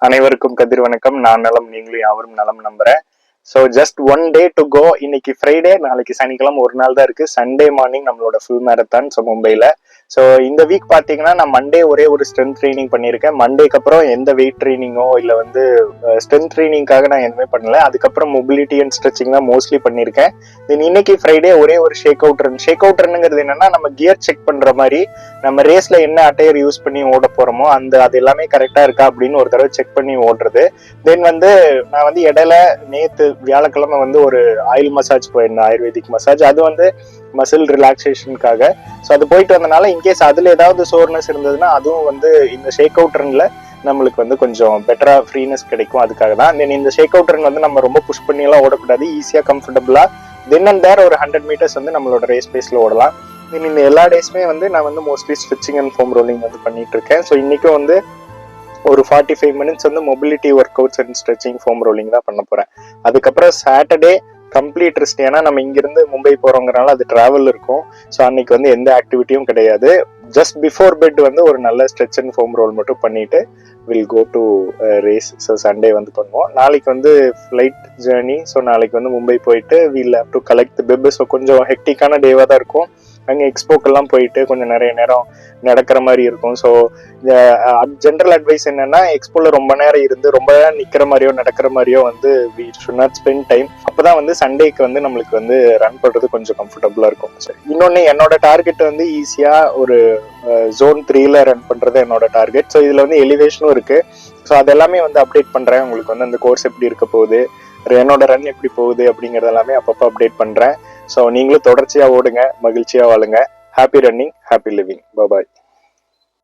அனைவருக்கும் கதிர் வணக்கம். நான் நலம், நீங்களும் யாவரும் நலம் நம்புறேன். So just one day to go. இன்னைக்கு ஃப்ரைடே, நாளைக்கு சனிக்கிழமை ஒரு நாள் தான் இருக்கு. சண்டே மார்னிங் நம்மளோட ஃபுல் மேரத்தான். ஸோ மும்பைல. ஸோ இந்த வீக் பாத்தீங்கன்னா நான் மண்டே ஒரே ஒரு ஸ்ட்ரென்த் ட்ரைனிங் பண்ணியிருக்கேன். மண்டேக்கு அப்புறம் எந்த வெயிட் ட்ரைனிங்கோ இல்லை வந்து ஸ்ட்ரென்த் ட்ரைனிங்காக நான் எதுவுமே பண்ணல. அதுக்கப்புறம் மொபிலிட்டி அண்ட் ஸ்ட்ரெச்சிங் தான் மோஸ்ட்லி பண்ணியிருக்கேன். தென் இன்னைக்கு ஃப்ரைடே ஒரே ஒரு ஷேக் அவுட் ரன். ஷேக் அவுட் ரன்னுங்கிறது என்னன்னா, நம்ம கியர் செக் பண்ற மாதிரி நம்ம ரேஸ்ல என்ன அட்டையர் யூஸ் பண்ணி ஓட போறோமோ அது எல்லாமே கரெக்டா இருக்கா அப்படின்னு ஒரு தடவை செக் பண்ணி ஓடுறது. தென் வந்து நான் வந்து இடையில நேத்து வியாழக்கிழமை வந்து ஒரு ஆயில் மசாஜ் போயிருந்தேன், ஆயுர்வேதிக் மசாஜ். அது வந்து மசில் ரிலாக்ஸேஷனுக்காக. ஸோ அது போயிட்டு வந்தனால இன்கேஸ் அதுல ஏதாவது சோர்னஸ் இருந்ததுன்னா அதுவும் வந்து இந்த ஷேக் அவுட் ரன்ல நம்மளுக்கு வந்து கொஞ்சம் பெட்டரா ஃப்ரீனஸ் கிடைக்கும். அதுக்காக தான். தென் இந்த ஷேக் அவுட் ரன் வந்து நம்ம ரொம்ப புஷ் பண்ணி எல்லாம் ஓடக்கூடாது. ஈஸியா கம்ஃபர்டபுளா தென் அண்ட் தேர் ஒரு 100 மீட்டர்ஸ் வந்து நம்மளோட ரேஸ் பேஸ்ல ஓடலாம். தென் இந்த எல்லா டேஸுமே வந்து நான் வந்து mostly stretching and foam rolling வந்து பண்ணிட்டு இருக்கேன். ஸோ இன்னைக்கும் வந்து ஒரு 45 மினிட்ஸ் வந்து mobility workouts and stretching foam rolling தான் பண்ண போறேன். அதுக்கப்புறம் சாட்டர்டே கம்ப்ளீட் ரெஸ்ட். ஏன்னா நம்ம இங்கிருந்து மும்பை போறோங்கிறனால அது டிராவல் இருக்கும். ஸோ அன்னைக்கு வந்து எந்த ஆக்டிவிட்டியும் கிடையாது. ஜஸ்ட் பிஃபோர் பெட் வந்து ஒரு நல்ல ஸ்ட்ரெச் அண்ட் ஃபோம் ரோல் மட்டும் பண்ணிட்டு will go to race. So Sunday வந்து பண்ணுவோம். நாளைக்கு வந்து ஃப்ளைட் ஜேர்னி. ஸோ நாளைக்கு வந்து மும்பை போயிட்டு will have to collect the bib. So கொஞ்சம் ஹெக்டிக்கான டேவாக தான் இருக்கும். அங்கே எக்ஸ்போக்கெல்லாம் போயிட்டு கொஞ்சம் நிறைய நேரம் நடக்கிற மாதிரி இருக்கும். ஸோ ஜென்ரல் அட்வைஸ் என்னன்னா, எக்ஸ்போல ரொம்ப நேரம் இருந்து ரொம்ப நேரம் நிக்கிற மாதிரியோ நடக்கிற மாதிரியோ வந்து we should not spend time. அப்பதான் வந்து சண்டேக்கு வந்து நம்மளுக்கு வந்து ரன் பண்றது கொஞ்சம் கம்ஃபர்டபுளா இருக்கும். சரி, இன்னொன்னு என்னோட டார்கெட் வந்து ஈஸியா ஒரு ஜோன் 3ல ரன் பண்றது என்னோட டார்கெட். ஸோ இதுல வந்து எலிவேஷனும் இருக்கு. ஸோ அதெல்லாமே வந்து அப்டேட் பண்றேன். உங்களுக்கு வந்து அந்த கோர்ஸ் எப்படி இருக்க போகுது, என்னோட ரன் எப்படி போகுது அப்படிங்கறது எல்லாமே அப்பப்போ அப்டேட் பண்றேன். ஸோ நீங்களும் தொடர்ச்சியா ஓடுங்க, மகிழ்ச்சியா வாழுங்க. Happy running, happy living. பாய்.